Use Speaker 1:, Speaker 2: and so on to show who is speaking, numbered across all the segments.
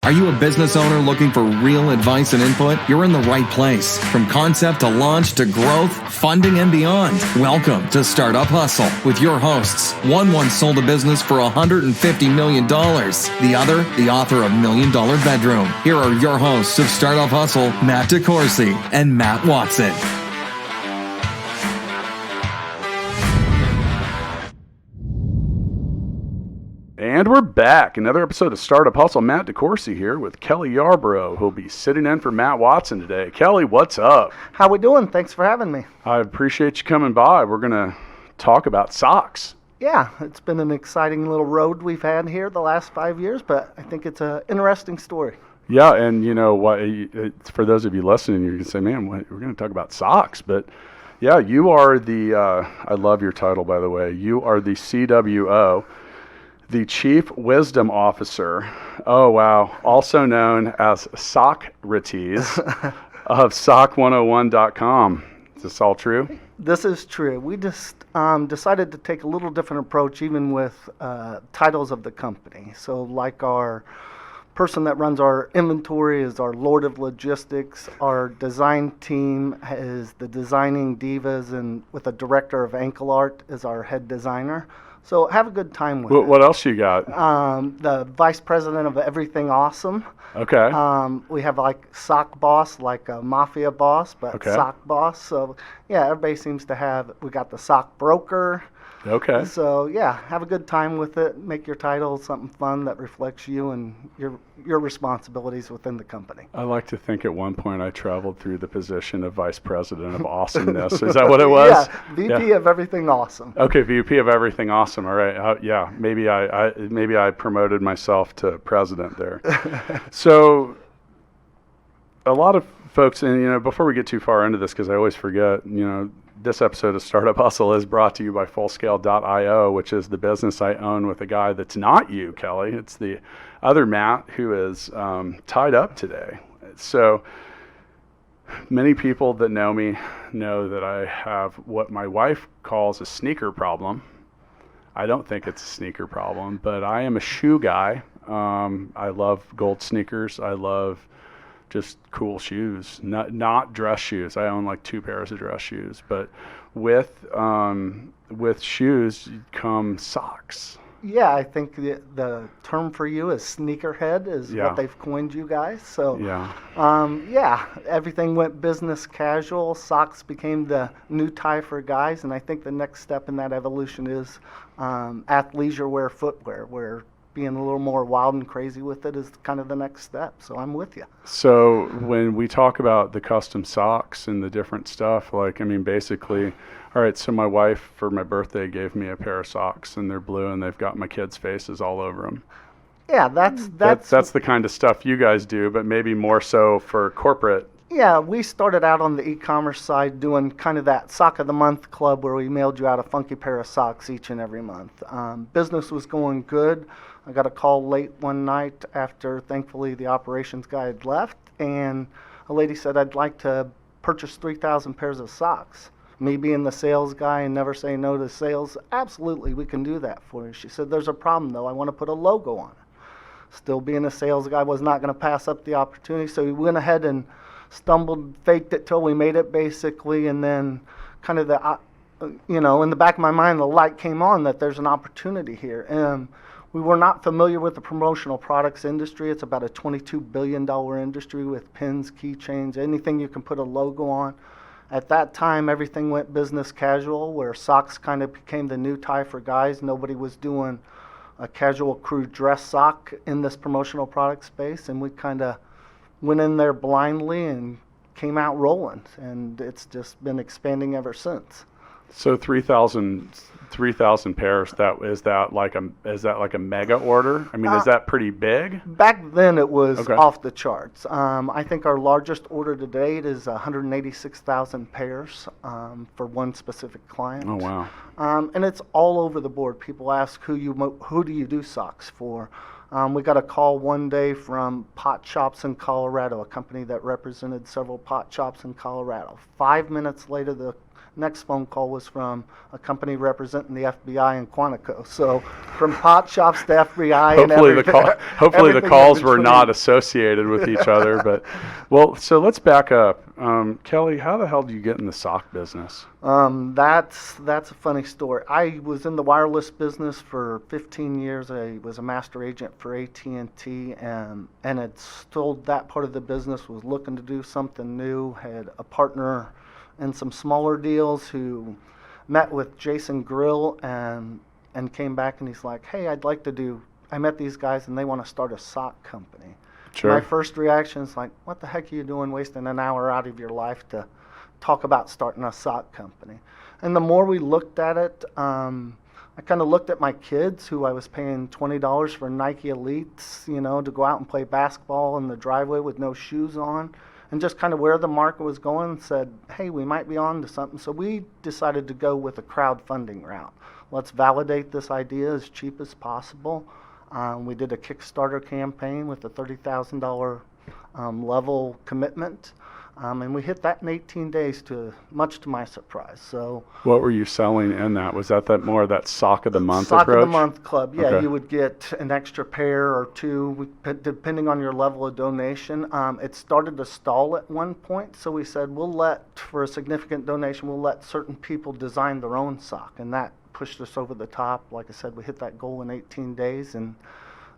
Speaker 1: Are you a business owner looking for real advice and input? You're in the right place. From concept to launch to growth, funding, and beyond. Welcome to Startup Hustle with your hosts. One once sold a business for $150 million. The other, the author of $1 Million Bedroom. Here are your hosts of Startup Hustle, Matt DeCoursey and Matt Watson.
Speaker 2: And we're back. Another episode of Startup Hustle. Matt DeCoursey here with Kelly Yarborough, who'll be sitting in for Matt Watson today. Kelly, what's up?
Speaker 3: How we doing? Thanks for having me.
Speaker 2: I appreciate you coming by. We're going to talk about socks.
Speaker 3: Yeah, it's been an exciting little road we've had here the last 5 years, but I think it's an interesting story.
Speaker 2: Yeah, and you know what? For those of you listening, you can say, "Man, we're going to talk about socks." But yeah, you are the. I love your title, by the way. You are the CWO. The Chief Wisdom Officer, oh wow, also known as Socrates of sock101.com. Is this all true?
Speaker 3: This is true. We just decided to take a little different approach even with titles of the company. So like our person that runs our inventory is our Lord of Logistics. Our design team is the Designing Divas, and with a director of ankle art is our head designer. So have a good time with it.
Speaker 2: What else you got?
Speaker 3: The vice president of Everything Awesome.
Speaker 2: Okay.
Speaker 3: We have like sock boss, like a mafia boss, but
Speaker 2: okay.
Speaker 3: Sock boss. So yeah, everybody seems to have. We got the sock broker.
Speaker 2: Okay.
Speaker 3: So yeah, have a good time with it. Make your title something fun that reflects you and your responsibilities within the company.
Speaker 2: I like to think at one point I traveled through the position of vice president of awesomeness. Is that what it was?
Speaker 3: Yeah, VP of Everything Awesome.
Speaker 2: Okay, VP of Everything Awesome. All right. Yeah, maybe I promoted myself to president there. So a lot of folks, and you know, before we get too far into this, because I always forget, you know, this episode of Startup Hustle is brought to you by Fullscale.io, which is the business I own with a guy that's not you, Kelly. It's the other Matt who is tied up today. So many people that know me know that I have what my wife calls a sneaker problem. I don't think it's a sneaker problem, but I am a shoe guy. I love gold sneakers. I love just cool shoes, not dress shoes. I own like 2 pairs of dress shoes, but with shoes come socks.
Speaker 3: Yeah, I think the term for you is sneakerhead is what they've coined you guys. So yeah, everything went business casual. Socks became the new tie for guys, and I think the next step in that evolution is athleisure wear footwear, where being a little more wild and crazy with it is kind of the next step. So I'm with you.
Speaker 2: So when we talk about the custom socks and the different stuff, like, I mean, basically, all right, so my wife for my birthday gave me a pair of socks and they're blue and they've got my kids' faces all over them.
Speaker 3: Yeah, that's
Speaker 2: the kind of stuff you guys do, but maybe more so for corporate.
Speaker 3: Yeah, we started out on the e-commerce side doing kind of that Sock of the Month club where we mailed you out a funky pair of socks each and every month. Business was going good. I got a call late one night after, thankfully, the operations guy had left, and a lady said, "I'd like to purchase 3,000 pairs of socks." Me being the sales guy and never saying no to sales, absolutely, we can do that for you. She said, "There's a problem, though. I want to put a logo on it." Still being a sales guy, was not going to pass up the opportunity, so we went ahead and stumbled, faked it till we made it, basically, and then kind of in the back of my mind, the light came on that there's an opportunity here. And we were not familiar with the promotional products industry. It's about a $22 billion industry with pins, keychains, anything you can put a logo on. At that time, everything went business casual, where socks kind of became the new tie for guys. Nobody was doing a casual crew dress sock in this promotional product space, and we kind of went in there blindly and came out rolling, and it's just been expanding ever since.
Speaker 2: So 3,000 pairs. Is that like a mega order? I mean, is that pretty big?
Speaker 3: Back then, it was off the charts. I think our largest order to date is 186,000 pairs for one specific client.
Speaker 2: Oh wow!
Speaker 3: And it's all over the board. People ask who do you do socks for? We got a call one day from Pot Shops in Colorado, a company that represented several pot shops in Colorado. 5 minutes later, the next phone call was from a company representing the FBI in Quantico. So from pot shops to FBI and everything.
Speaker 2: Hopefully the calls were not associated with each other. But well, so let's back up. Kelly, how the hell do you get in the sock business?
Speaker 3: That's a funny story. I was in the wireless business for 15 years. I was a master agent for AT&T and had sold that part of the business, was looking to do something new, had a partner in some smaller deals who met with Jason Grill and came back and he's like, hey, I met these guys and they want to start a sock company.
Speaker 2: Sure.
Speaker 3: My first reaction is like, what the heck are you doing wasting an hour out of your life to talk about starting a sock company? And the more we looked at it, I kind of looked at my kids who I was paying $20 for Nike Elites, to go out and play basketball in the driveway with no shoes on, and just kind of where the market was going and said, hey, we might be on to something. So we decided to go with a crowdfunding route. Let's validate this idea as cheap as possible. We did a Kickstarter campaign with a $30,000 level commitment. And we hit that in 18 days, much to my surprise. So,
Speaker 2: what were you selling in that? Was that more of that sock of the month
Speaker 3: sock
Speaker 2: approach?
Speaker 3: Of the month club, yeah.
Speaker 2: Okay.
Speaker 3: You would get an extra pair or two, depending on your level of donation. It started to stall at one point, so we said for a significant donation, we'll let certain people design their own sock, and that pushed us over the top. Like I said, we hit that goal in 18 days, and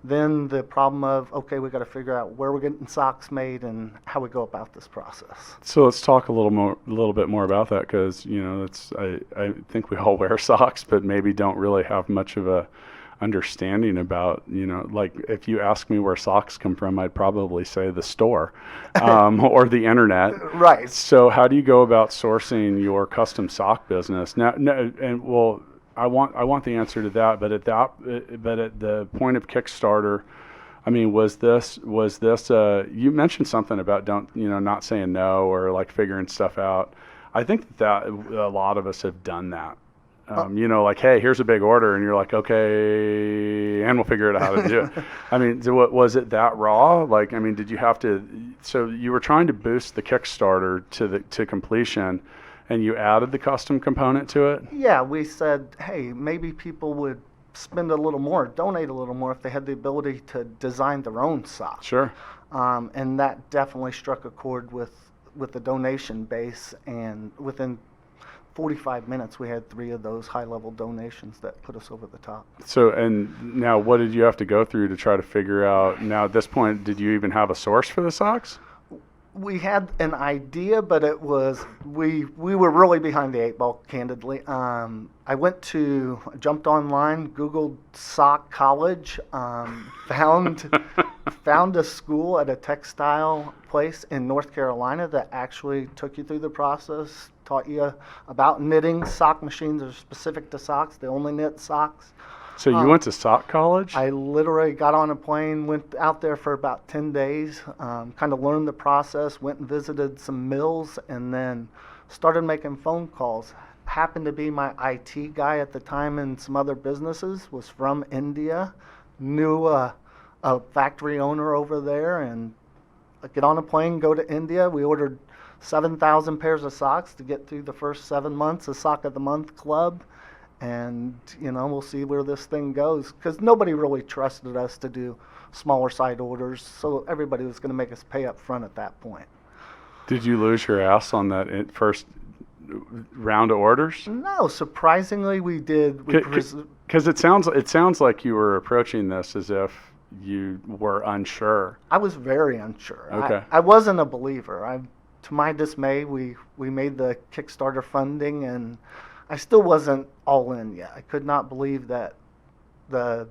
Speaker 3: then the problem of, okay, we got to figure out where we're getting socks made and how we go about this process.
Speaker 2: So let's talk a little bit more about that, because I think we all wear socks, but maybe don't really have much of a understanding about, like if you ask me where socks come from, I'd probably say the store or the internet.
Speaker 3: Right.
Speaker 2: So how do you go about sourcing your custom sock business now? I want the answer to that, but at the point of Kickstarter, I mean, was this you mentioned something about not saying no or like figuring stuff out. I think that a lot of us have done that. Like, hey, here's a big order, and you're like, okay, and we'll figure out how to do it. I mean, was it that raw? Like, I mean, did you have to? So you were trying to boost the Kickstarter to completion, and you added the custom component to it?
Speaker 3: Yeah, we said, hey, maybe people would spend a little more, donate a little more if they had the ability to design their own sock.
Speaker 2: Sure.
Speaker 3: And that definitely struck a chord with the donation base, and within 45 minutes we had 3 of those high-level donations that put us over the top.
Speaker 2: So, and now what did you have to go through to try to figure out, now at this point, did you even have a source for the socks?
Speaker 3: We had an idea, but it was, we were really behind the 8 ball, candidly. I jumped online, Googled sock college, found a school at a textile place in North Carolina that actually took you through the process, taught you about knitting. Sock machines are specific to socks. They only knit socks.
Speaker 2: So you went to sock college?
Speaker 3: I literally got on a plane, went out there for about 10 days, kind of learned the process, went and visited some mills, and then started making phone calls. Happened to be my IT guy at the time in some other businesses, was from India, knew a factory owner over there, and I get on a plane, go to India. We ordered 7,000 pairs of socks to get through the first 7 months of Sock of the Month Club. And, we'll see where this thing goes, because nobody really trusted us to do smaller side orders, so everybody was going to make us pay up front at that point.
Speaker 2: Did you lose your ass on that first round of orders?
Speaker 3: No, surprisingly we did.
Speaker 2: Because it sounds like you were approaching this as if you were unsure.
Speaker 3: I was very unsure.
Speaker 2: Okay.
Speaker 3: I wasn't a believer. To my dismay, we made the Kickstarter funding, and I still wasn't all in yet. I could not believe that the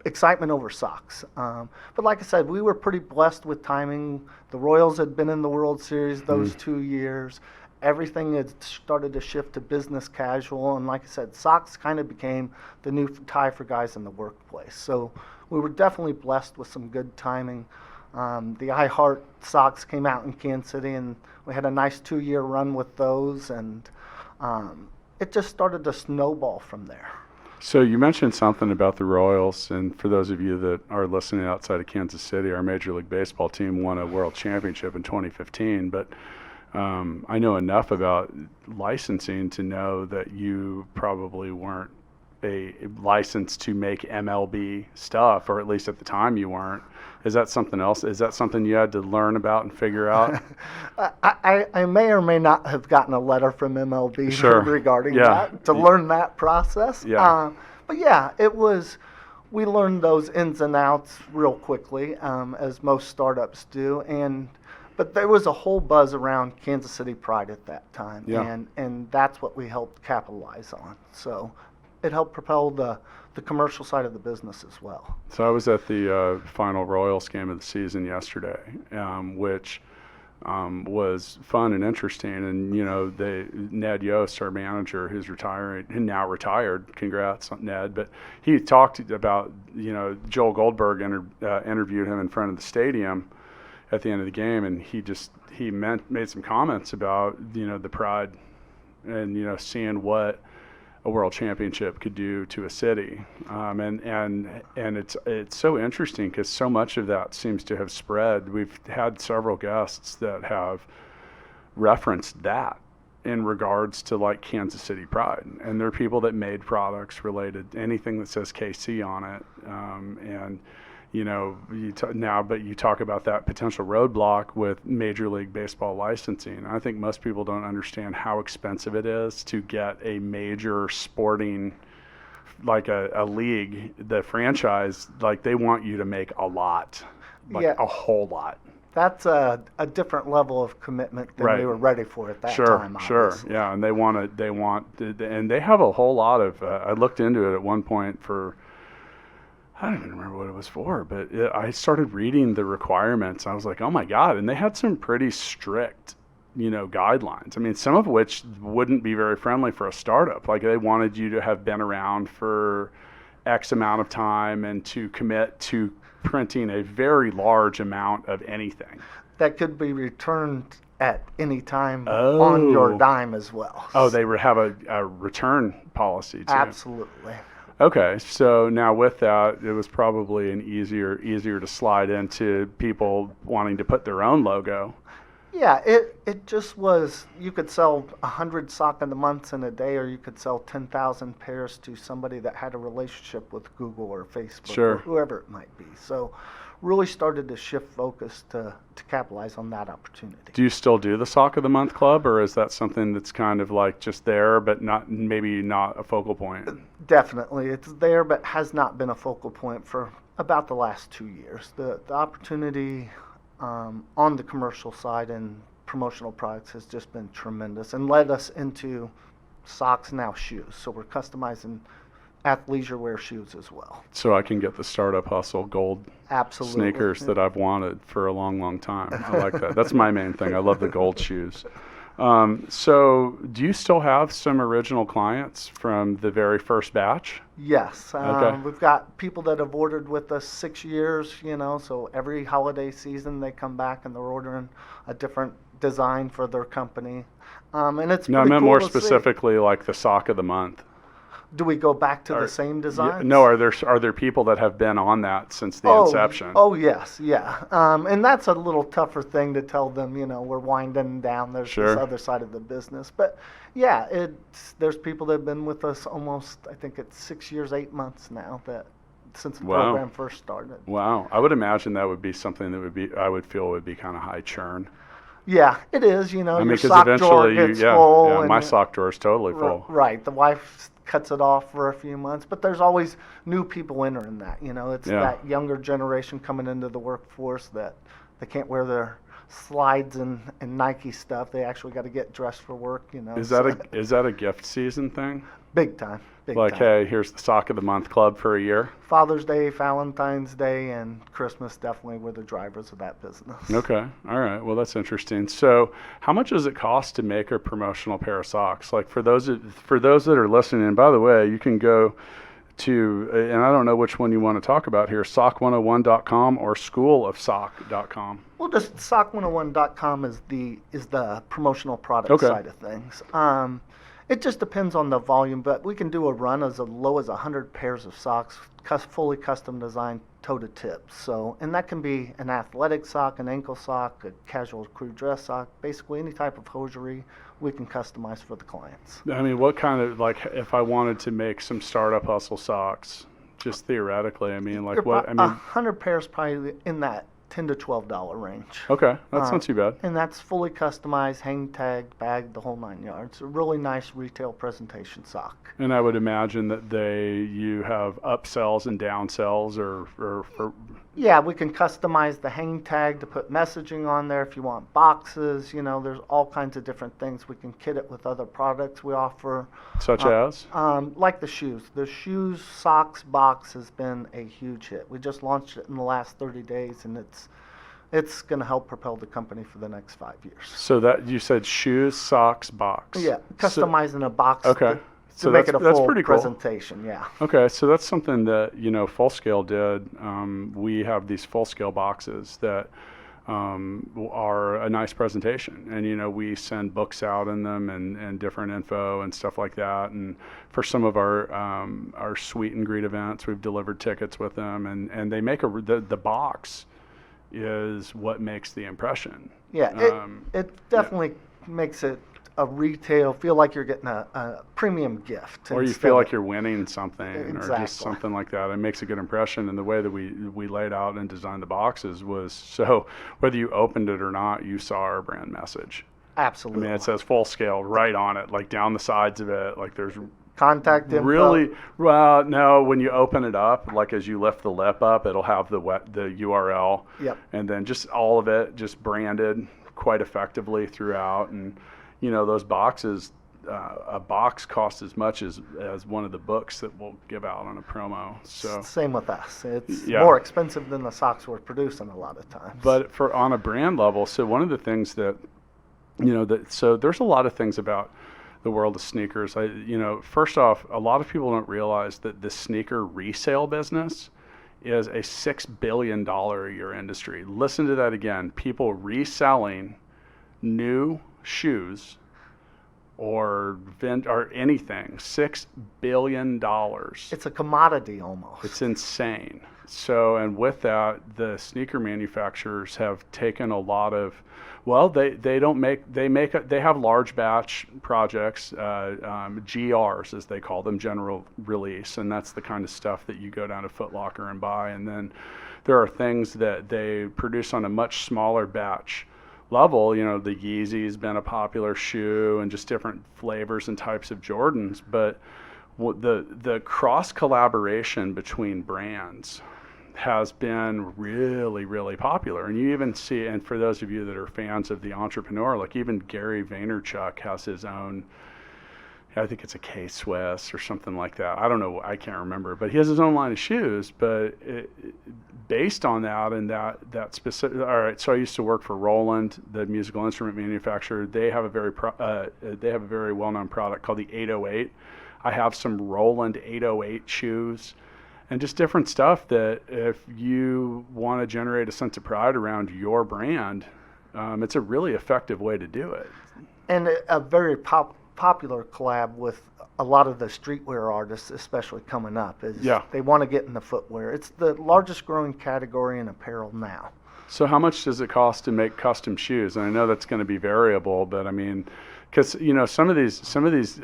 Speaker 3: excitement over socks. But like I said, we were pretty blessed with timing. The Royals had been in the World Series those 2 years. Everything had started to shift to business casual. And like I said, socks kind of became the new tie for guys in the workplace. So we were definitely blessed with some good timing. The I Heart socks came out in Kansas City, and we had a nice 2-year run with those. And it just started to snowball from there.
Speaker 2: So you mentioned something about the Royals, and for those of you that are listening outside of Kansas City, our Major League Baseball team won a World Championship in 2015. But I know enough about licensing to know that you probably weren't licensed to make MLB stuff, or at least at the time you weren't. Is that something else? Is that something you had to learn about and figure out?
Speaker 3: I may or may not have gotten a letter from MLB regarding that to learn that process.
Speaker 2: Yeah.
Speaker 3: But yeah, we learned those ins and outs real quickly, as most startups do. But there was a whole buzz around Kansas City Pride at that time.
Speaker 2: Yeah.
Speaker 3: And that's what we helped capitalize on. So it helped propel the commercial side of the business as well.
Speaker 2: So I was at the final Royals game of the season yesterday, which was fun and interesting. And, Ned Yost, our manager, who's now retired, congrats on Ned, but he talked about, Joel Goldberg interviewed him in front of the stadium at the end of the game, and he made some comments about, the pride and, seeing what a world championship could do to a city, and it's so interesting because so much of that seems to have spread. We've had several guests that have referenced that in regards to like Kansas City Pride, and there are people that made products related to anything that says KC on it, and but you talk about that potential roadblock with Major League Baseball licensing. I think most people don't understand how expensive it is to get a major sporting, like a league, the franchise, like they want you to make a lot, a whole lot.
Speaker 3: That's a different level of commitment than we were ready for at that time.
Speaker 2: Sure, yeah, and and they have a whole lot of. I looked into it at one point for. I don't even remember what it was for, but I started reading the requirements. I was like, oh my God. And they had some pretty strict, guidelines. I mean, some of which wouldn't be very friendly for a startup. Like they wanted you to have been around for X amount of time and to commit to printing a very large amount of anything.
Speaker 3: That could be returned at any time on your dime as well.
Speaker 2: Oh, they have a return policy too.
Speaker 3: Absolutely.
Speaker 2: Okay, so now with that, it was probably easier to slide into people wanting to put their own logo.
Speaker 3: Yeah, it just was, you could sell 100 sock of the months in a day, or you could sell 10,000 pairs to somebody that had a relationship with Google or Facebook or whoever it might be. So really started to shift focus to capitalize on that opportunity.
Speaker 2: Do you still do the Sock of the Month Club, or is that something that's kind of like just there but maybe not a focal point?
Speaker 3: Definitely. It's there but has not been a focal point for about the last 2 years. The opportunity on the commercial side and promotional products has just been tremendous and led us into socks, now shoes. So we're customizing athleisure wear shoes as well.
Speaker 2: So I can get the Startup Hustle gold sneakers that I've wanted for a long, long time. I like that. That's my main thing. I love the gold shoes. So do you still have some original clients from the very first batch?
Speaker 3: Yes. We've got people that have ordered with us 6 years, so every holiday season they come back and they're ordering a different design for their company. And it's
Speaker 2: no, I meant more specifically like the Sock of the Month.
Speaker 3: Do we go back to the same designs?
Speaker 2: No, are there people that have been on that since the inception?
Speaker 3: Oh, yes, yeah. And that's a little tougher thing to tell them, we're winding down. There's this other side of the business. But, yeah, there's people that have been with us almost, I think it's 6 years, 8 months now since the program first started.
Speaker 2: Wow. I would imagine that would be something that I would feel would be kind of high churn.
Speaker 3: Yeah, it is,
Speaker 2: I mean,
Speaker 3: your sock drawer gets full.
Speaker 2: Yeah, my sock drawer is totally full.
Speaker 3: Right. The wife cuts it off for a few months, but there's always new people entering that. It's that younger generation coming into the workforce that they can't wear their slides and Nike stuff. They actually got to get dressed for work.
Speaker 2: Is that a gift season thing?
Speaker 3: Big time.
Speaker 2: Hey, here's the Sock of the Month Club for a year.
Speaker 3: Father's Day, Valentine's Day, and Christmas definitely were the drivers of that business.
Speaker 2: Okay. All right. Well, that's interesting. So how much does it cost to make a promotional pair of socks? Like for those that are listening, and by the way, you can go to, and I don't know which one you want to talk about here, sock101.com or schoolofsock.com.
Speaker 3: Well, just sock101.com is the promotional product side of things. It just depends on the volume, but we can do a run as low as 100 pairs of socks, fully custom designed toe-to tip. So, and that can be an athletic sock, an ankle sock, a casual crew dress sock, basically any type of hosiery we can customize for the clients.
Speaker 2: I mean, what kind of, like, if I wanted to make some Startup Hustle socks, just theoretically, I mean, like, what, I mean,
Speaker 3: 100 pairs probably in that $10 to $12 range.
Speaker 2: okay, that's not too bad.
Speaker 3: And that's fully customized, hang tagged, bagged, the whole 9 yards. A really nice retail presentation sock.
Speaker 2: And I would imagine that you have upsells and downsells or
Speaker 3: Yeah, we can customize the hang tag to put messaging on there if you want boxes. You know, there's all kinds of different things. We can kit it with other products we offer.
Speaker 2: such as?
Speaker 3: Like the shoes. The shoes socks box has been a huge hit. We just launched it in the last 30 days, and it's going to help propel the company for the next 5 years.
Speaker 2: So that you said shoes, socks, box.
Speaker 3: Yeah, customizing a box
Speaker 2: Okay.
Speaker 3: to make it a
Speaker 2: that's
Speaker 3: full
Speaker 2: pretty cool.
Speaker 3: presentation, yeah.
Speaker 2: Okay, so that's something that, Full Scale did. We have these Full Scale boxes that are a nice presentation. And, we send books out in them and different info and stuff like that. And for some of our sweet and greet events, we've delivered tickets with them. And they make the box is what makes the impression.
Speaker 3: Yeah, it definitely makes it a retail, feel like you're getting a premium gift.
Speaker 2: Or you feel like you're winning something or just
Speaker 3: Exactly.
Speaker 2: something like that. It makes a good impression. And the way that we laid out and designed the boxes was so whether you opened it or not, you saw our brand message.
Speaker 3: Absolutely.
Speaker 2: I mean, it says Full Scale right on it, like down the sides of it. Like there's
Speaker 3: Contact info.
Speaker 2: really, well, no, when you open it up, like as you lift the lip up, it'll have the URL.
Speaker 3: Yep.
Speaker 2: And then just all of it just branded quite effectively throughout. And, those boxes, a box costs as much as one of the books that we'll give out on a promo. So
Speaker 3: Same with us. It's
Speaker 2: Yeah.
Speaker 3: more expensive than the socks we're producing a lot of times.
Speaker 2: But on a brand level, so one of the things that, so there's a lot of things about the world of sneakers. First off, a lot of people don't realize that the sneaker resale business is a $6 billion a year industry. Listen to that again. People reselling new shoes or anything, $6 billion.
Speaker 3: it's a commodity almost.
Speaker 2: It's insane. So, and with that, the sneaker manufacturers have taken a lot of, they have large batch projects, GRs as they call them, general release, and that's the kind of stuff that you go down to Foot Locker and buy. And then there are things that they produce on a much smaller batch level. The Yeezy's been a popular shoe and just different flavors and types of Jordans, but the cross collaboration between brands has been really, really popular. And you even see, and for those of you that are fans of the entrepreneur, like even Gary Vaynerchuk has his own, I think it's a K-Swiss or something like that. I don't know, I can't remember, but he has his own line of shoes. But based on that and that specific, all right. So I used to work for Roland, the musical instrument manufacturer. They have a very well-known product called the 808. I have some Roland 808 shoes. And just different stuff that if you want to generate a sense of pride around your brand, it's a really effective way to do it.
Speaker 3: And a very popular collab with a lot of the streetwear artists, especially coming up, is they want to get in the footwear. It's the largest growing category in apparel now.
Speaker 2: So how much does it cost to make custom shoes? And I know that's going to be variable, but I mean, because some of these.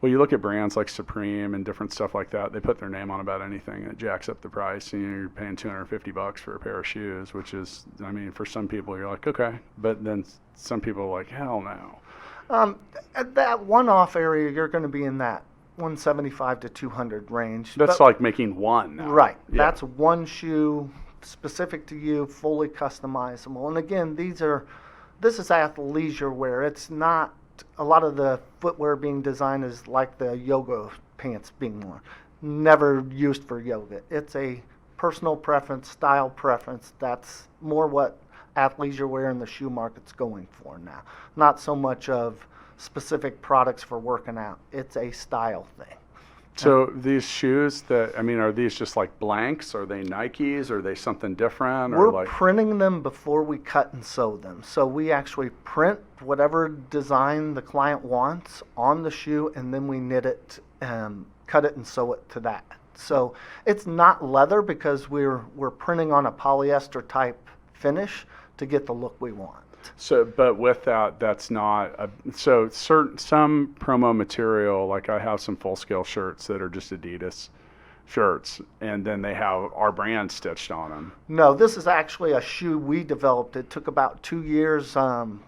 Speaker 2: Well, you look at brands like Supreme and different stuff like that. They put their name on about anything, and it jacks up the price. And you're paying $250 for a pair of shoes, which is, I mean, for some people you're like, okay, but then some people are like, hell no.
Speaker 3: At that one-off area, you're going to be in that 175 to 200 range.
Speaker 2: That's like making one now.
Speaker 3: Right.
Speaker 2: Yeah.
Speaker 3: That's one shoe specific to you, fully customizable. And again, this is athleisure wear. It's not. A lot of the footwear being designed is like the yoga pants being worn. Never used for yoga. It's a personal preference, style preference. That's more what athleisure wear in the shoe market's going for now. Not so much of specific products for working out. It's a style thing.
Speaker 2: So these shoes are these just like blanks? Are they Nikes? Are they something different?
Speaker 3: We're printing them before we cut and sew them. So we actually print whatever design the client wants on the shoe, and then we knit it, cut it and sew it to that. So it's not leather because we're printing on a polyester type finish to get the look we want.
Speaker 2: So, but with that, that's not some promo material. Like I have some full scale shirts that are just Adidas shirts, and then they have our brand stitched on them.
Speaker 3: No, this is actually a shoe we developed. It took about 2 years.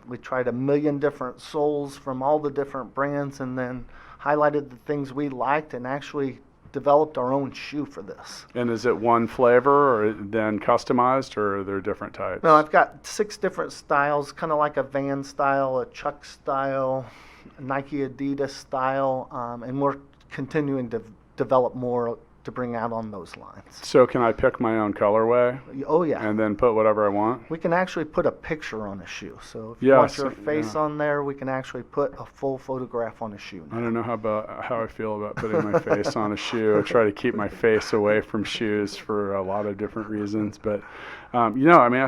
Speaker 3: We tried 1 million different soles from all the different brands, and then highlighted the things we liked and actually developed our own shoe for this.
Speaker 2: And is it one flavor or then customized, or are there different types?
Speaker 3: No, I've got 6 different styles, kind of like a Van style, a Chuck style, a Nike Adidas style, and we're continuing to develop more to bring out on those lines.
Speaker 2: So can I pick my own colorway?
Speaker 3: Oh yeah.
Speaker 2: And then put whatever I want?
Speaker 3: We can actually put a picture on a shoe. So if you want your face
Speaker 2: yeah.
Speaker 3: on there, we can actually put a full photograph on a shoe now.
Speaker 2: I don't know how I feel about putting my face on a shoe. I try to keep my face away from shoes for a lot of different reasons, but I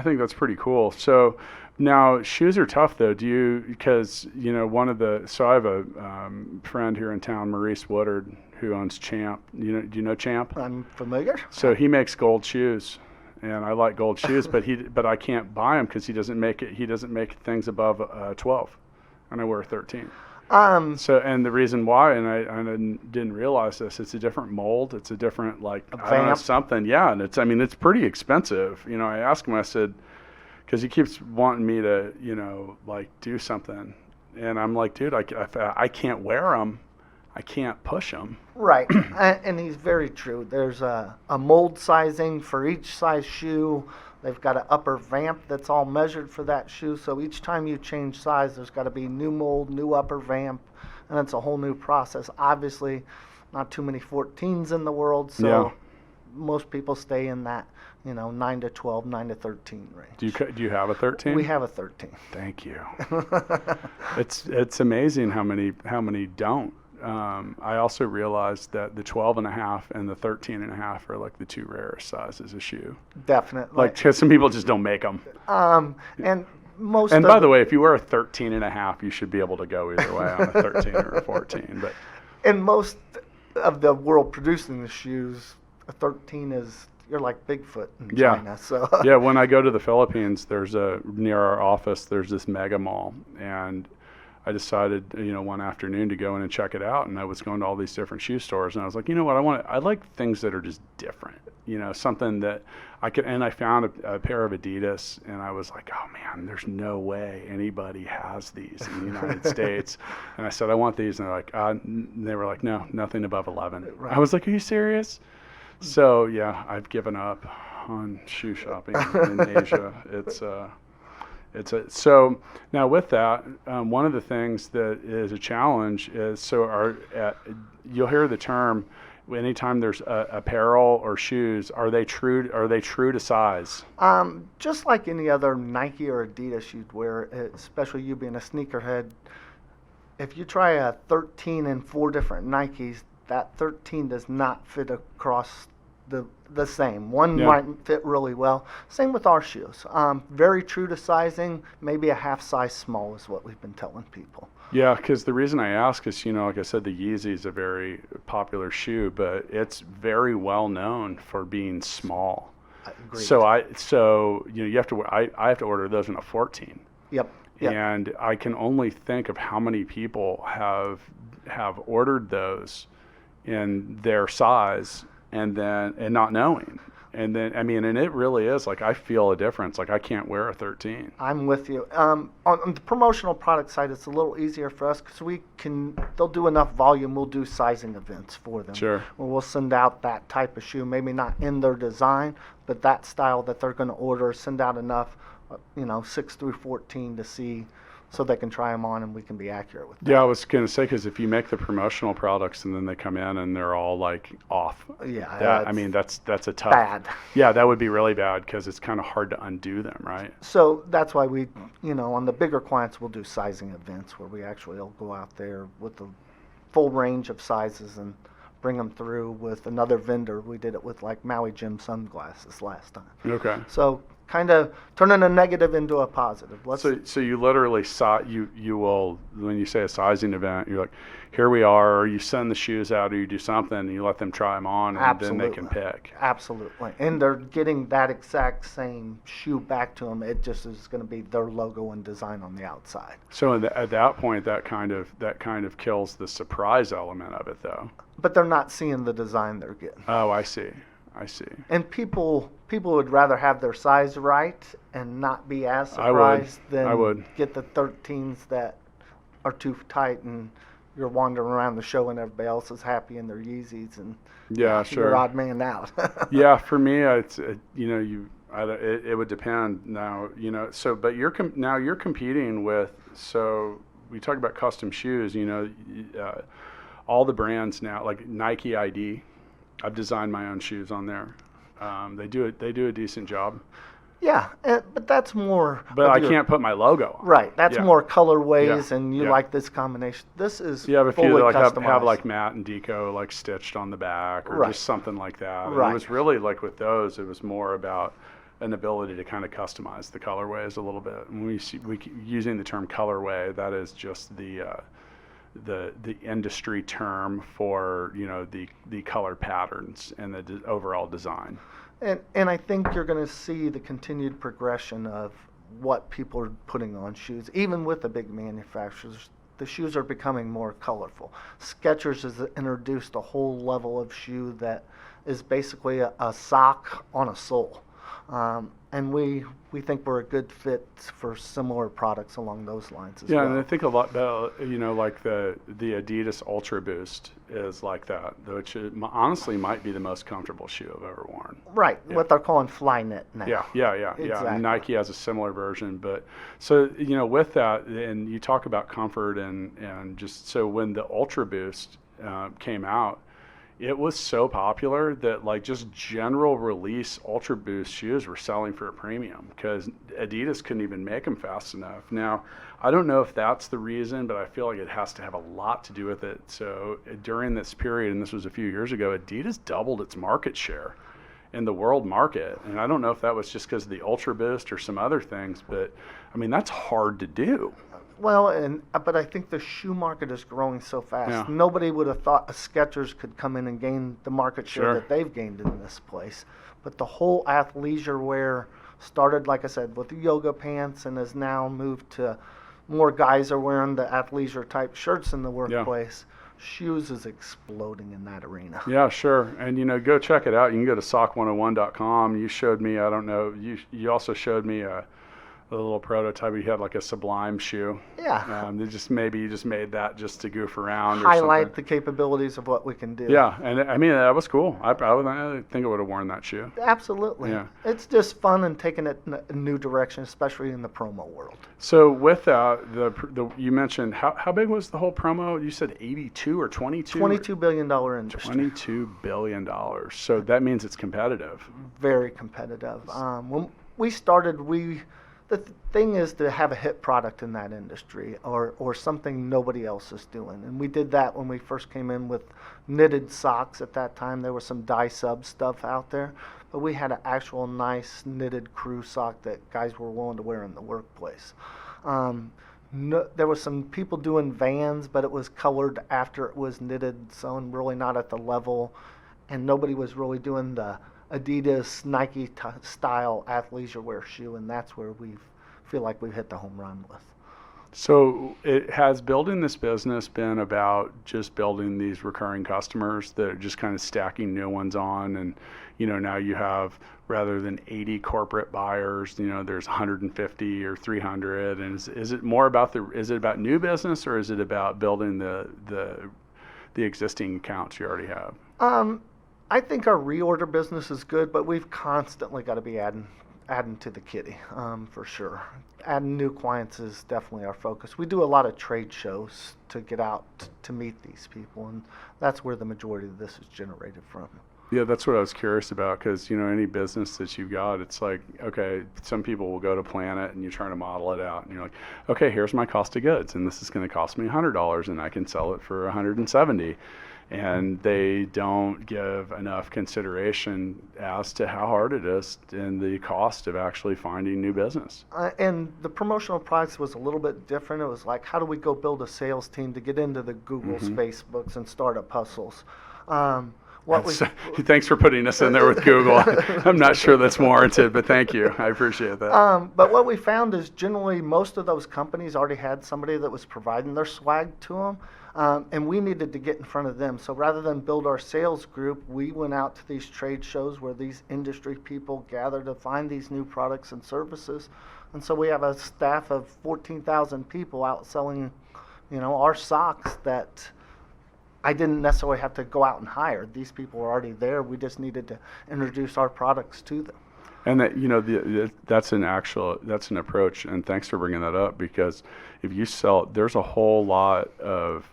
Speaker 2: think that's pretty cool. So now shoes are tough though. Because I have a friend here in town, Maurice Woodard, who owns Champ. Do you know Champ?
Speaker 3: I'm familiar.
Speaker 2: So he makes gold shoes, and I like gold shoes, but I can't buy them because he doesn't make it. He doesn't make things above 12, and I wear 13. So, and the reason why, and I didn't realize this, it's a different mold. It's a different I don't know, something. Yeah, and it's pretty expensive. I asked him. I said, because he keeps wanting me to do something, and I'm like, dude, I can't wear them. I can't push them.
Speaker 3: Right, and he's very true. There's a mold sizing for each size shoe. They've got an upper vamp that's all measured for that shoe. So each time you change size, there's got to be new mold, new upper vamp, and it's a whole new process. Obviously, not too many 14s in the world, so most people stay in that 9 to 12, 9 to 13 range.
Speaker 2: Do you have a 13?
Speaker 3: We have a 13.
Speaker 2: Thank you. It's amazing how many don't. I also realized that the 12.5 and the 13.5 are like the 2 rarest sizes of shoe.
Speaker 3: Definitely.
Speaker 2: Because some people just don't make them.
Speaker 3: And most.
Speaker 2: And by the way, if you wear a 13.5, you should be able to go either way on a 13 or a 14. But.
Speaker 3: And most of the world producing the shoes, a 13 is. You're like Bigfoot in China. So.
Speaker 2: Yeah, when I go to the Philippines, near our office, there's this mega mall, and I decided, one afternoon to go in and check it out, and I was going to all these different shoe stores, and I was like, you know what, I like things that are just different, something that I could, and I found a pair of Adidas, and I was like, oh man, there's no way anybody has these in the United States, and I said, I want these, and they were like, no, nothing above 11. Right. I was like, are you serious? So yeah, I've given up on shoe shopping in Asia. So now with that, one of the things that is a challenge is you'll hear the term anytime there's apparel or shoes, are they true to size?
Speaker 3: Just like any other Nike or Adidas you'd wear, especially you being a sneakerhead, if you try a 13 in 4 different Nikes, that 13 does not fit across the same. One might fit really well. Same with our shoes. Very true to sizing, maybe a half size small is what we've been telling people.
Speaker 2: Yeah, because the reason I ask is, like I said, the Yeezy is a very popular shoe, but it's very well known for being small.
Speaker 3: Agreed.
Speaker 2: So you have to wear. I have to order those in a 14.
Speaker 3: Yep.
Speaker 2: And I can only think of how many people have ordered those in their size and not knowing. And then, and it really is, I feel a difference. I can't wear a 13.
Speaker 3: I'm with you. On the promotional product side, it's a little easier for us because they'll do enough volume, we'll do sizing events for them. Sure. Where we'll send out that type of shoe, maybe not in their design, but that style that they're going to order, send out enough, 6 through 14 to see, so they can try them on and we can be accurate with that.
Speaker 2: Yeah, I was going to say, because if you make the promotional products and then they come in and they're all off.
Speaker 3: Yeah.
Speaker 2: That's a tough.
Speaker 3: Bad.
Speaker 2: Yeah, that would be really bad because it's kind of hard to undo them, right?
Speaker 3: So that's why we, on the bigger clients, we'll do sizing events where we actually will go out there with the full range of sizes and bring them through with another vendor. We did it with Maui Jim sunglasses last time.
Speaker 2: Okay.
Speaker 3: So kind of turning a negative into a positive.
Speaker 2: So you literally you will, when you say a sizing event, you're like, here we are, or you send the shoes out, or you do something, and you let them try them on, and
Speaker 3: Absolutely.
Speaker 2: then they can pick.
Speaker 3: Absolutely. And they're getting that exact same shoe back to them. It just is going to be their logo and design on the outside.
Speaker 2: So at that point, that kind of kills the surprise element of it, though.
Speaker 3: But they're not seeing the design they're getting.
Speaker 2: Oh, I see.
Speaker 3: And people would rather have their size right and not be as surprised than get the 13s that are too tight and you're wandering around the show and everybody else is happy in their Yeezys and you're odd man out.
Speaker 2: Yeah, for me, it would depend now. So but you're competing with. So we talk about custom shoes. All the brands now, like Nike ID. I've designed my own shoes on there. They do a decent job.
Speaker 3: Yeah, but that's more.
Speaker 2: But I can't put my logo on.
Speaker 3: Right, that's more colorways,
Speaker 2: Yeah.
Speaker 3: and you like this combination. This is
Speaker 2: you have a few
Speaker 3: fully
Speaker 2: that
Speaker 3: customized.
Speaker 2: have like Matt and Deco like stitched on the back, or just something like that.
Speaker 3: Right.
Speaker 2: And it was really like with those, it was more about an ability to kind of customize the colorways a little bit. And we using the term colorway, that is just the industry term for the color patterns and the overall design.
Speaker 3: And I think you're going to see the continued progression of what people are putting on shoes, even with the big manufacturers. The shoes are becoming more colorful. Skechers has introduced a whole level of shoe that is basically a sock on a sole. And we think we're a good fit for similar products along those lines as well.
Speaker 2: Yeah, and I think a lot about, like the Adidas Ultra Boost is like that, which honestly might be the most comfortable shoe I've ever worn.
Speaker 3: Right, what they're calling Flyknit now.
Speaker 2: Yeah.
Speaker 3: Exactly.
Speaker 2: Nike has a similar version, but so with that, and you talk about comfort and just so when the Ultra Boost came out, it was so popular that like just general release Ultra Boost shoes were selling for a premium because Adidas couldn't even make them fast enough. Now, I don't know if that's the reason, but I feel like it has to have a lot to do with it. So during this period, and this was a few years ago, Adidas doubled its market share in the world market. And I don't know if that was just because of the Ultra Boost or some other things, but I mean, that's hard to do.
Speaker 3: Well, but I think the shoe market is growing so fast.
Speaker 2: Yeah.
Speaker 3: Nobody would have thought a Skechers could come in and gain the market share
Speaker 2: Sure.
Speaker 3: that they've gained in this place. But the whole athleisure wear started, like I said, with the yoga pants and has now moved to more guys are wearing the athleisure type shirts in the workplace. Yeah. Shoes is exploding in that arena.
Speaker 2: Yeah, sure. And, go check it out. You can go to sock101.com. You showed me, I don't know, you also showed me a little prototype. You had like a Sublime shoe.
Speaker 3: Yeah.
Speaker 2: You just made that just to goof around.
Speaker 3: Highlight the capabilities of what we can do.
Speaker 2: Yeah, and I mean that was cool. I think I would have worn that shoe.
Speaker 3: Absolutely.
Speaker 2: Yeah.
Speaker 3: It's just fun and taking it in a new direction, especially in the promo world.
Speaker 2: So with that, you mentioned how big was the whole promo? You said 82 or 22?
Speaker 3: $22 billion industry.
Speaker 2: $22 billion. So that means it's competitive.
Speaker 3: Very competitive. When we started, the thing is to have a hit product in that industry or something nobody else is doing. And we did that when we first came in with knitted socks at that time. There was some dye sub stuff out there, but we had an actual nice knitted crew sock that guys were willing to wear in the workplace. There was some people doing Vans, but it was colored after it was knitted, so really not at the level. And nobody was really doing the Adidas, Nike style athleisure wear shoe, and that's where we feel like we've hit the home run with.
Speaker 2: So it has building this business been about just building these recurring customers that are just kind of stacking new ones on, and now you have, rather than 80 corporate buyers, there's 150 or 300, and is it more about is it about new business, or is it about building the existing accounts you already have?
Speaker 3: I think our reorder business is good, but we've constantly got to be adding to the kitty, for sure. Adding new clients is definitely our focus. We do a lot of trade shows to get out to meet these people, and that's where the majority of this is generated from.
Speaker 2: Yeah, that's what I was curious about, because any business that you've got, it's like, okay, some people will go to plan it and you're trying to model it out, and you're like, okay, here's my cost of goods, and this is going to cost me $100, and I can sell it for $170, and they don't give enough consideration as to how hard it is and the cost of actually finding new business.
Speaker 3: And the promotional price was a little bit different. It was like, how do we go build a sales team to get into the Googles, Facebooks, and startup hustles?
Speaker 2: Thanks for putting us in there with Google. I'm not sure that's warranted, but thank you. I appreciate that.
Speaker 3: But what we found is generally most of those companies already had somebody that was providing their swag to them, and we needed to get in front of them. So rather than build our sales group, we went out to these trade shows where these industry people gather to find these new products and services. And so we have a staff of 14,000 people out selling, our socks that I didn't necessarily have to go out and hire. These people were already there. We just needed to introduce our products to them.
Speaker 2: And that that's an approach. And thanks for bringing that up, because if you sell, there's a whole lot of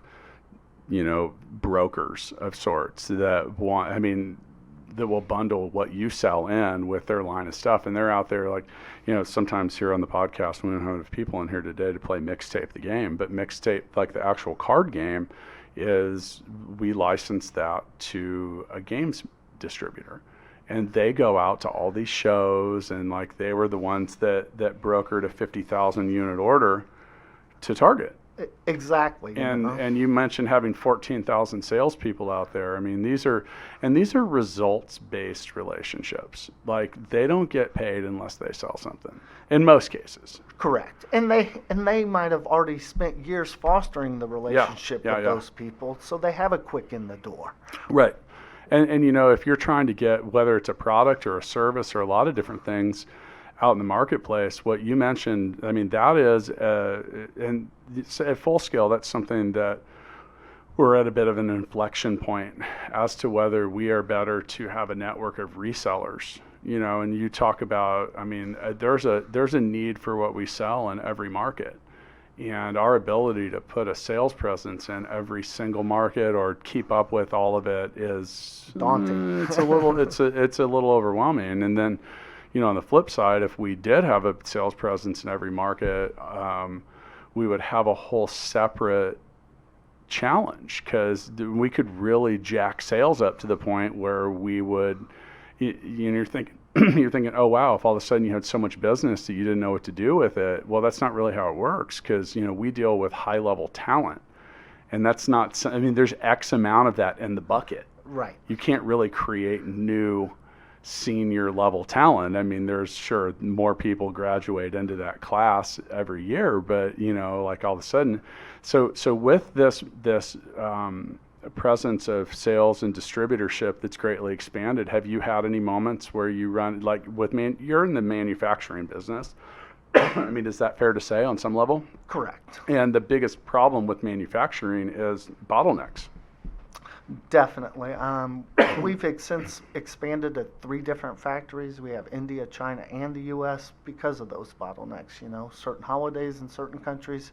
Speaker 2: brokers of sorts that will bundle what you sell in with their line of stuff, and they're out there like, sometimes here on the podcast we don't have enough people in here today to play Mixtape the game, but Mixtape, like the actual card game, is we license that to a games distributor, and they go out to all these shows, and like they were the ones that brokered a 50,000 unit order to Target.
Speaker 3: Exactly.
Speaker 2: And you mentioned having 14,000 salespeople out there. I mean, these are results-based relationships. Like, they don't get paid unless they sell something, in most cases.
Speaker 3: Correct. And they might have already spent years fostering the relationship with those people, so they have a quick in the door.
Speaker 2: Right. And if you're trying to get, whether it's a product or a service or a lot of different things out in the marketplace, what you mentioned, I mean, that is, and at full scale, that's something that we're at a bit of an inflection point as to whether we are better to have a network of resellers. And you talk about, I mean, there's a need for what we sell in every market, and our ability to put a sales presence in every single market or keep up with all of it is
Speaker 3: daunting.
Speaker 2: It's a little overwhelming. And then, on the flip side, if we did have a sales presence in every market, we would have a whole separate challenge, because we could really jack sales up to the point where we would, you're thinking, oh wow, if all of a sudden you had so much business that you didn't know what to do with it. Well, that's not really how it works, because we deal with high level talent, and that's not. I mean, there's X amount of that in the bucket.
Speaker 3: Right. You
Speaker 2: can't really create new senior level talent. I mean, there's sure more people graduate into that class every year, but like all of a sudden, so with this presence of sales and distributorship that's greatly expanded, have you had any moments where you run, like you're in the manufacturing business? I mean, is that fair to say on some level?
Speaker 3: Correct.
Speaker 2: And the biggest problem with manufacturing is bottlenecks.
Speaker 3: Definitely. We've since expanded to 3 different factories. We have India, China, and the U.S. because of those bottlenecks. Certain holidays in certain countries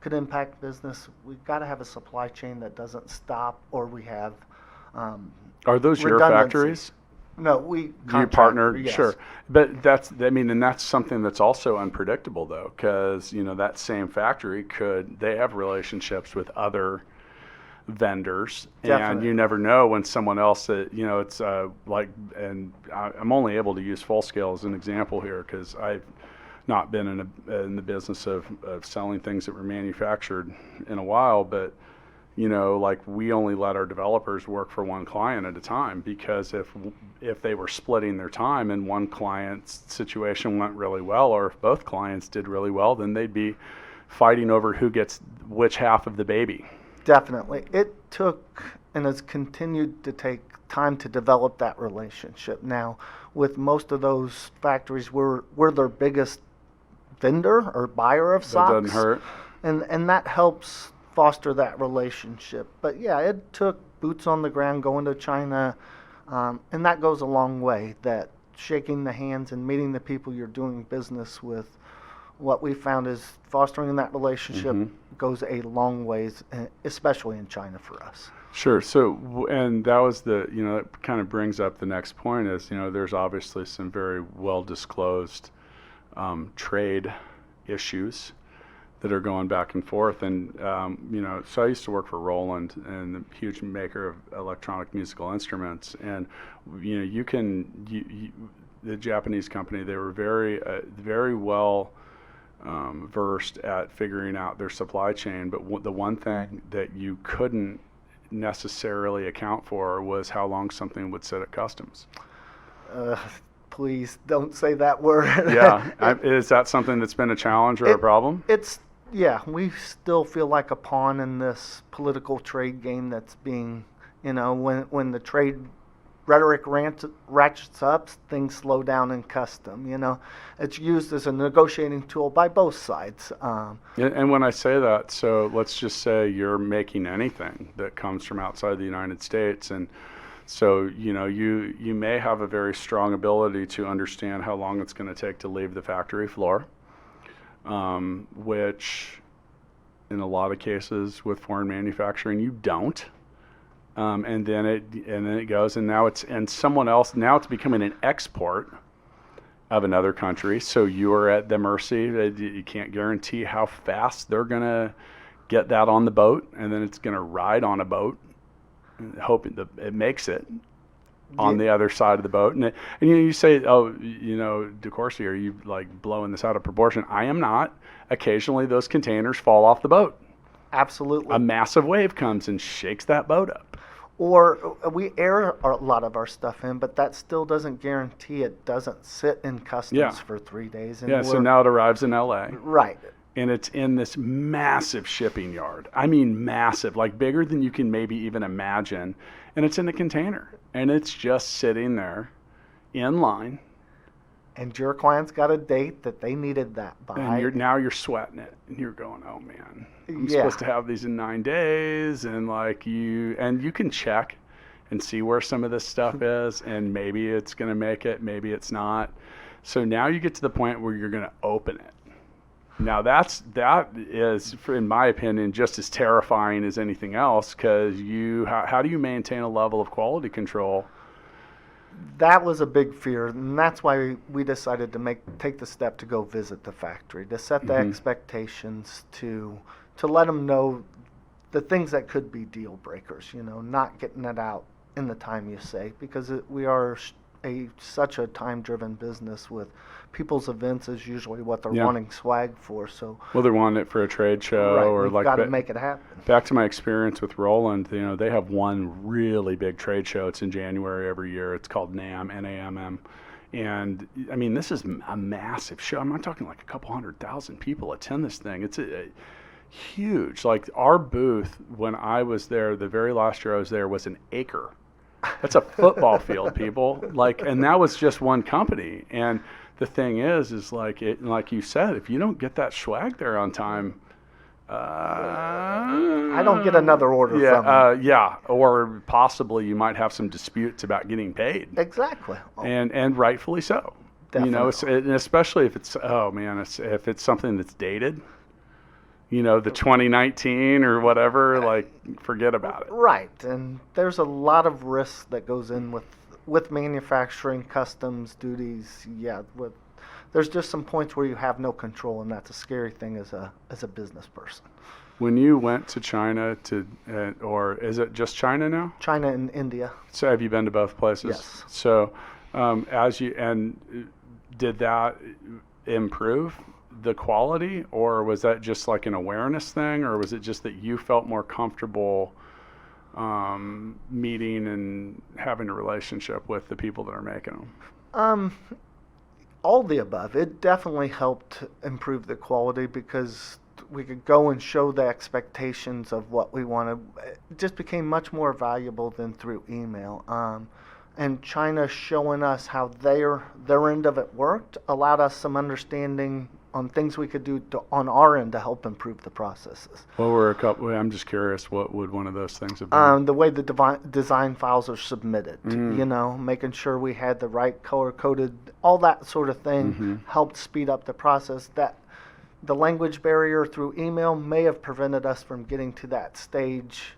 Speaker 3: could impact business. We've got to have a supply chain that doesn't stop, or we have
Speaker 2: Are those your factories?
Speaker 3: No, we
Speaker 2: you partner,
Speaker 3: yes.
Speaker 2: Sure. But that's something that's also unpredictable, though, because that same factory they have relationships with other vendors. Definitely. And you never know when someone else that it's and I'm only able to use Full Scale as an example here, because I've not been in the business of selling things that were manufactured in a while, but we only let our developers work for one client at a time, because if they were splitting their time and one client's situation went really well, or if both clients did really well, then they'd be fighting over who gets which half of the baby.
Speaker 3: Definitely. It took and has continued to take time to develop that relationship. Now, with most of those factories, we're their biggest vendor or buyer of socks.
Speaker 2: That doesn't hurt.
Speaker 3: And that helps foster that relationship. But yeah, it took boots on the ground going to China, and that goes a long way, that shaking the hands and meeting the people you're doing business with what we found is fostering that relationship goes a long ways, especially in China for us.
Speaker 2: Sure. So, and that was that kind of brings up the next point is, there's obviously some very well disclosed trade issues that are going back and forth. And, so I used to work for Roland, and the huge maker of electronic musical instruments. And, the Japanese company, they were very well versed at figuring out their supply chain. But the one thing that you couldn't necessarily account for was how long something would sit at customs.
Speaker 3: Please don't say that word.
Speaker 2: Yeah. Is that something that's been a challenge or a problem?
Speaker 3: We still feel like a pawn in this political trade game that's being, when the trade rhetoric ratchets up, things slow down in custom. It's used as a negotiating tool by both sides.
Speaker 2: And when I say that, so let's just say you're making anything that comes from outside the United States, and so you may have a very strong ability to understand how long it's going to take to leave the factory floor, which in a lot of cases with foreign manufacturing you don't. And then it goes, and now it's becoming an export of another country. So you are at the mercy. You can't guarantee how fast they're gonna get that on the boat, and then it's gonna ride on a boat, hoping that it makes it on the other side of the boat. And you say, oh, DeCoursey, are you like blowing this out of proportion? I am not. Occasionally, those containers fall off the boat.
Speaker 3: Absolutely.
Speaker 2: A massive wave comes and shakes that boat up.
Speaker 3: Or we air a lot of our stuff in, but that still doesn't guarantee it doesn't sit in customs for 3 days. And
Speaker 2: so now it arrives in LA.
Speaker 3: Right.
Speaker 2: And it's in this massive shipping yard. I mean massive, like bigger than you can maybe even imagine. And it's in a container. And it's just sitting there in line.
Speaker 3: And your client's got a date that they needed that by.
Speaker 2: And now you're sweating it. And you're going, oh man, I'm supposed to have these in 9 days. And you can check and see where some of this stuff is. And maybe it's going to make it, maybe it's not. So now you get to the point where you're going to open it. Now that is, in my opinion, just as terrifying as anything else, because how do you maintain a level of quality control?
Speaker 3: That was a big fear, and that's why we decided to take the step to go visit the factory, to set the expectations, to let them know the things that could be deal breakers. Not getting it out in the time you say, because we are such a time-driven business. With people's events is usually what they're wanting swag for. So
Speaker 2: they're wanting it for a trade show, or
Speaker 3: we've got to make it happen.
Speaker 2: Back to my experience with Roland, they have one really big trade show. It's in January every year. It's called NAMM, N-A-M-M. And I mean, this is a massive show. I'm not talking like a couple 100,000 people attend this thing. It's a huge. Like our booth when I was there, the very last year I was there, was an acre. That's a football field, people. And that was just one company. And the thing is like you said, if you don't get that swag there on time,
Speaker 3: I don't get another order from you.
Speaker 2: Or possibly you might have some disputes about getting paid.
Speaker 3: Exactly.
Speaker 2: And rightfully so.
Speaker 3: Definitely.
Speaker 2: And especially if if it's something that's dated. The 2019 or whatever, forget about it.
Speaker 3: Right, and there's a lot of risk that goes in with manufacturing, customs, duties. There's just some points where you have no control, and that's a scary thing as a business person.
Speaker 2: When you went to China or is it just China now?
Speaker 3: China and India.
Speaker 2: So have you been to both places?
Speaker 3: Yes.
Speaker 2: So did that improve the quality, or was that just like an awareness thing, or was it just that you felt more comfortable meeting and having a relationship with the people that are making them?
Speaker 3: All the above. It definitely helped improve the quality because we could go and show the expectations of what we wanted. It just became much more valuable than through email. And China showing us how their end of it worked allowed us some understanding on things we could do on our end to help improve the processes.
Speaker 2: What were a couple? I'm just curious. What would one of those things have been?
Speaker 3: The way the design files are submitted. Making sure we had the right color coded, all that sort of thing helped speed up the process. That the language barrier through email may have prevented us from getting to that stage.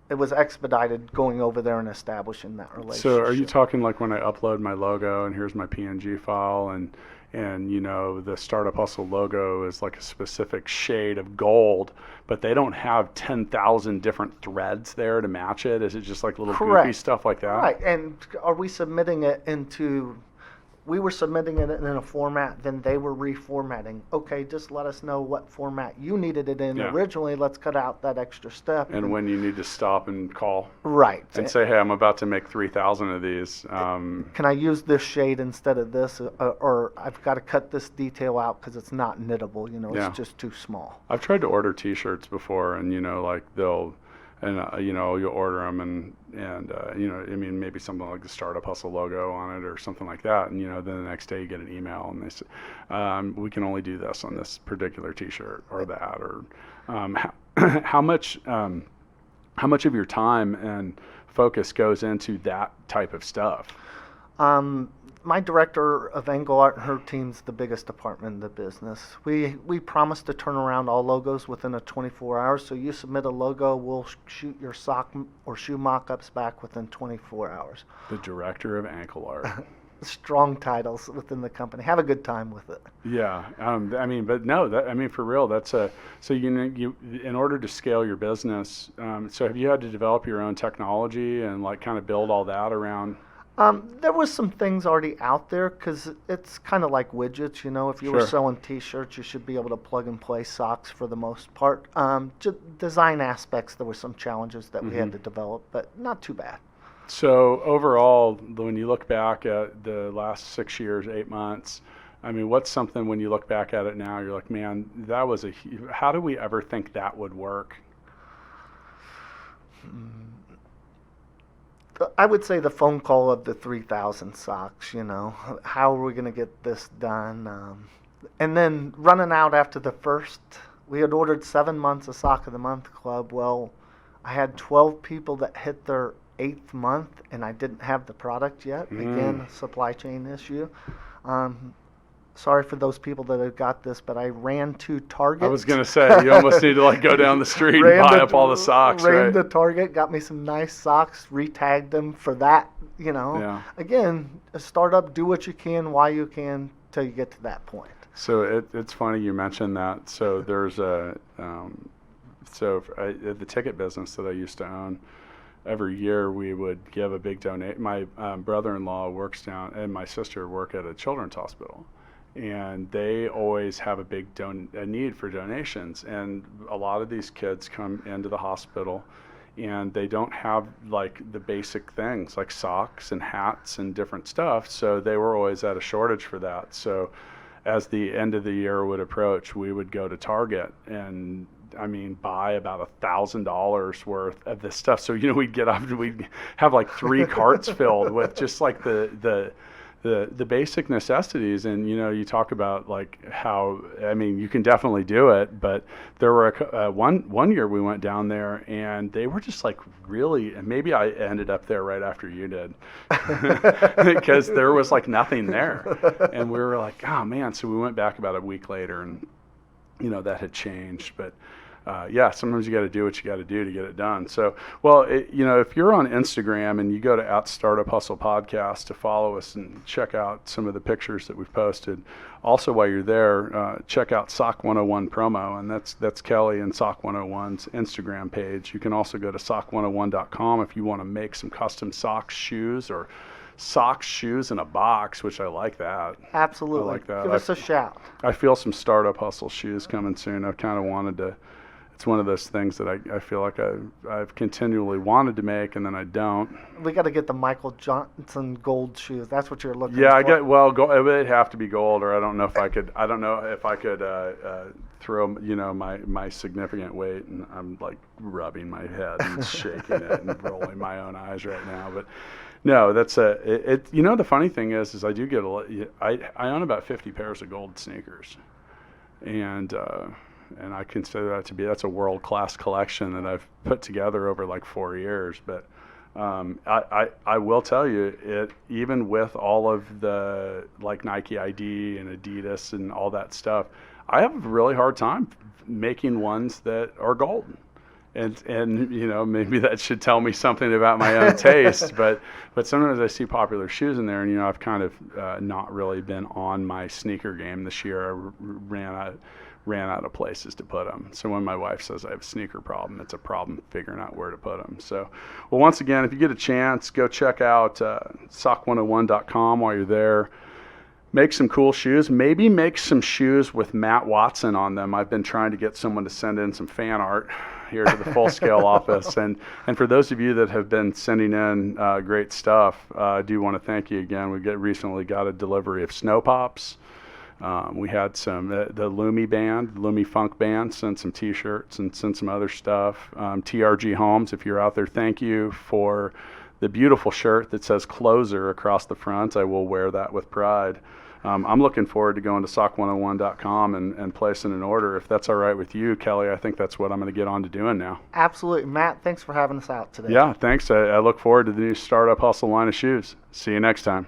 Speaker 3: It was expedited going over there and establishing that relationship.
Speaker 2: So are you talking like when I upload my logo and here's my PNG file and the Startup Hustle logo is like a specific shade of gold, but they don't have 10,000 different threads there to match it? Is it just like little goofy stuff like that?
Speaker 3: Right. And are we submitting it into... We were submitting it in a format, then they were reformatting. Okay, just let us know what format you needed it in originally. Let's cut out that extra step.
Speaker 2: And when you need to stop and call.
Speaker 3: Right.
Speaker 2: And say, hey, I'm about to make 3,000 of these.
Speaker 3: Can I use this shade instead of this? Or I've got to cut this detail out because it's not knittable. It's just too small.
Speaker 2: I've tried to order T-shirts before, and, they'll... And, you'll order them and maybe something like the Startup Hustle logo on it or something like that. And, then the next day you get an email and they say, we can only do this on this particular T-shirt or that. Or how much of your time and focus goes into that type of stuff?
Speaker 3: My director of Angle Art and her team's the biggest department in the business. We promise to turn around all logos within a 24 hours. So you submit a logo, we'll shoot your sock or shoe mock-ups back within 24 hours.
Speaker 2: The director of Ankle Art.
Speaker 3: Strong titles within the company. Have a good time with it.
Speaker 2: Yeah, for real, that's so you in order to scale your business. So have you had to develop your own technology and like kind of build all that around?
Speaker 3: There was some things already out there because it's kind of like widgets, If you were selling T-shirts, you should be able to plug and play socks for the most part. Design aspects, there were some challenges that we had to develop, but not too bad.
Speaker 2: So overall, when you look back at the last 6 years, 8 months, what's something when you look back at it now, you're like, man, that was how do we ever think that would work?
Speaker 3: I would say the phone call of the 3,000 socks, how are we going to get this done? And then running out after the first, we had ordered 7 months of Sock of the Month Club. Well, I had 12 people that hit their 8th month and I didn't have the product yet. Again, supply chain issue. Sorry for those people that have got this, but I ran to Target.
Speaker 2: I was going to say, you almost need to go down the street and buy up all the socks,
Speaker 3: ran to Target, got me some nice socks, re-tagged them for that, Yeah. Again, a startup, do what you can, while you can, till you get to that point.
Speaker 2: So it's funny you mentioned that. So there's the ticket business that I used to own, every year we would give a big donation. My brother-in-law works down, and my sister work at a children's hospital. And they always have a big a need for donations. And a lot of these kids come into the hospital and they don't have like the basic things like socks and hats and different stuff. So they were always at a shortage for that. So as the end of the year would approach, we would go to Target and buy about $1,000 worth of this stuff. So, we'd get up and we'd have like 3 carts filled with just like the basic necessities. And you talk about like how you can definitely do it, but there were one year we went down there and they were just like really, and maybe I ended up there right after you did because there was like nothing there, and we were like, oh man. So we went back about a week later and that had changed. But sometimes you got to do what you got to do to get it done. So, if you're on Instagram and you go to @StartupHustlePodcast to follow us and check out some of the pictures that we've posted. Also, while you're there, check out Sock 101 promo, and that's Kelly and Sock 101's Instagram page. You can also go to sock101.com if you want to make some custom socks, shoes, or socks, shoes in a box, which I like that.
Speaker 3: Absolutely.
Speaker 2: I like that.
Speaker 3: Give us a shout.
Speaker 2: I feel some Startup Hustle shoes coming soon. I've kind of wanted to. It's one of those things that I feel like I've continually wanted to make, and then I don't.
Speaker 3: We got to get the Michael Johnson gold shoes. That's what you're looking for.
Speaker 2: Yeah, it would have to be gold, or I don't know if I could. I don't know if I could throw my significant weight, and I'm like rubbing my head and shaking it and rolling my own eyes right now, but. No, that's it. The funny thing is I do get I own about 50 pairs of gold sneakers, and I consider that to be that's a world-class collection that I've put together over like 4 years. But I will tell you, it even with all of the like Nike ID and Adidas and all that stuff, I have a really hard time making ones that are golden. And you know, maybe that should tell me something about my own taste, but sometimes I see popular shoes in there, and you know, I've kind of not really been on my sneaker game this year. I ran out of places to put them. So when my wife says I have a sneaker problem, it's a problem figuring out where to put them. So, well, once again, if you get a chance, go check out sock101.com while you're there. Make some cool shoes. Maybe make some shoes with Matt Watson on them. I've been trying to get someone to send in some fan art here to the Full Scale office. And for those of you that have been sending in great stuff, I do want to thank you again. We recently got a delivery of Snow Pops. We had some, the Lumi Funk Band, sent some T-shirts and sent some other stuff. TRG Homes, if you're out there, thank you for the beautiful shirt that says Closer across the front. I will wear that with pride. I'm looking forward to going to sock101.com and placing an order. If that's all right with you, Kelly, I think that's what I'm going to get on to doing now.
Speaker 3: Absolutely. Matt, thanks for having us out today.
Speaker 2: Yeah, thanks. I look forward to the new Startup Hustle line of shoes. See you next time.